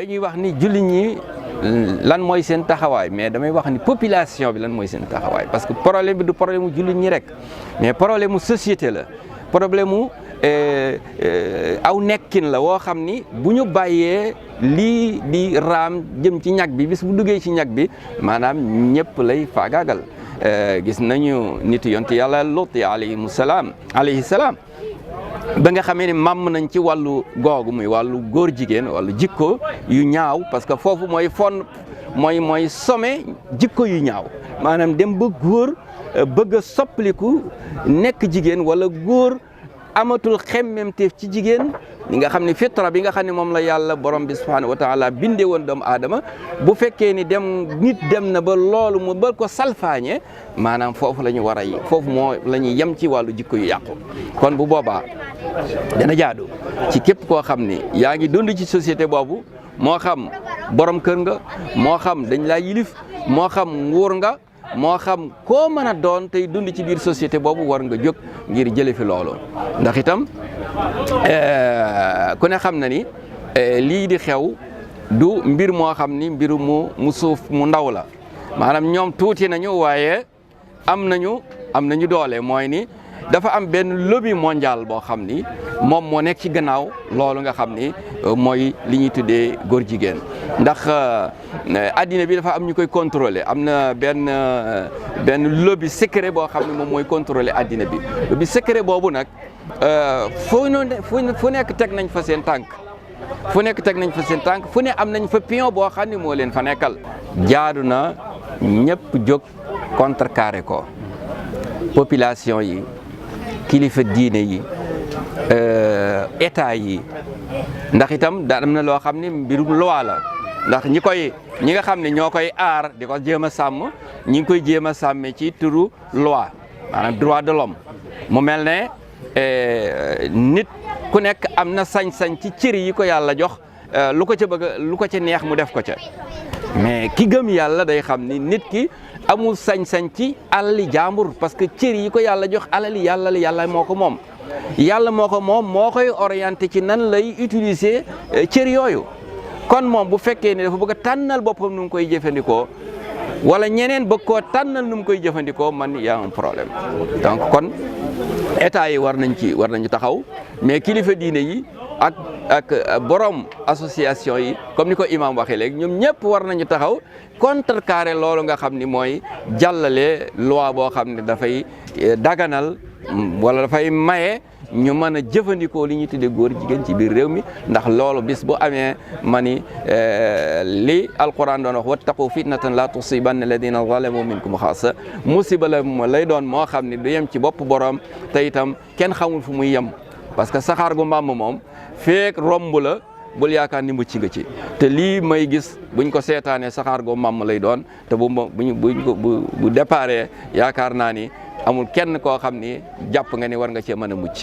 dañuy wax ni jullit ñi lan mooy seen taxawaay mais damay wax ni population bi lan mooy seen taxawaay parce que problème bi du problème mu jullit ñi rek mais problème mu société la problème mu aw nekkin la woo xam ni bu ñu bàyyee lii di raam jëm ci ñag bi bis bu duggee ci ñag bi maanaam ñëpp lay faagaagal gis nañu nit yonti yàlla Lut alayhi salaam ba nga xamee ne màmm nañ ci wàllu googu muy wàllu góor jigéen wàllu jikko yu ñaaw parce que foofu mooy sommet jikko yu ñaaw maanaam dem ba góor bëgg a soppaliku nekk jigéen wala góor amatul xemmemteef ci jigéen li nga xam ne fitra bi nga xam ne moom la yàlla borom bi subhanahu wa taala bindee woon doomu aadama bu fekkee ni nit dem na ba loolu mu ba ko salfaañe maanaam foofu la ñu war a yi foofu moo la ñuy yem ci wàllu jikko yu yàqu kon bu boobaa dana jaadu ci képp koo xam ni yaa ngi dund ci société boobu moo xam borom kër nga moo xam dañ laa yilif moo xam nguur nga moo xam koo mën a doon tey dund ci biir société boobu war nga jóg ngir jële fi loolu ndax itam ku ne xam na ni lii di xew du mbir moo xam ni mbiru mu suuf mu ndaw la maanaam ñoom tuuti nañu waaye am nañu doole mooy ni dafa am benn lobby mondial boo xam ni moom moo nekk ci gannaaw loolu nga xam ni mooy li ñuy tuddee góor jigéen ndax addina bi dafa am ñu koy contrôler am na benn lobby secret boo xam ne moom mooy contrôler addina bi lobby secret boobu nag fu nekk teg nañ fa seen tànk fu ne am nañ fa pion boo xam ne moo leen fa nekkal jaadu na ñëpp jóg contrecarrer ko population yi kilifa diine yi état yi ndax itam da am na loo xam ne mbirum loi la ndax ñi nga xam ne ñoo koy aar di ko jéem a sàmm ñi ngi koy jéem a sàmme ci turu loi maanaam droit de l'homme mu mel ne nit ku nekk am na sañ-sañ ci cër yi ko yàlla jox lu ko ca bëgg lu ko ca neex mu def ko ca mais ki gëm yàlla day xam ni nit ki amul sañ-sañ ci alali jàmbur parce que cër yi ko yàlla jox alali yàlla moo ko moom yàlla moo ko moom moo koy orienté ci nan lay utiliser cër yooyu kon moom bu fekkee ne dafa bëgg a tànnal boppam nu mu koy jëfandikoo wala ñeneen bëgg koo tànnal nu mu koy jëfandikoo man y a un problème donc kon état yi war nañu taxaw mais kilifa diine yi ak borom association yi comme ni ko imam waxee léegi ñoom ñëpp war nañu taxaw contrecarrer loolu nga xam ni mooy jàllale loi boo xam ne dafay daganal wala dafay maye ñu mën a jëfandikoo li ñuy tuddee góor jigéen ci biir réew mi ndax loolu bis bu amee mani li alquran doon wax wattaqu fitnatan la tusibanna alladina zalamu minkum xaasa musiba la lay doon moo xam ne du yem ci bopp borom te itam kenn xamul fu muy yem parce que saxaar gu mbaam moom feek romb la bul yaakaar ni mucc nga ci te lii may gis buñ ko seetaanee saxaar gu mbaam lay doon te bu déparé yaakaar naa ni amul kenn koo xam ni jàpp nga ni war nga cee mën a mucc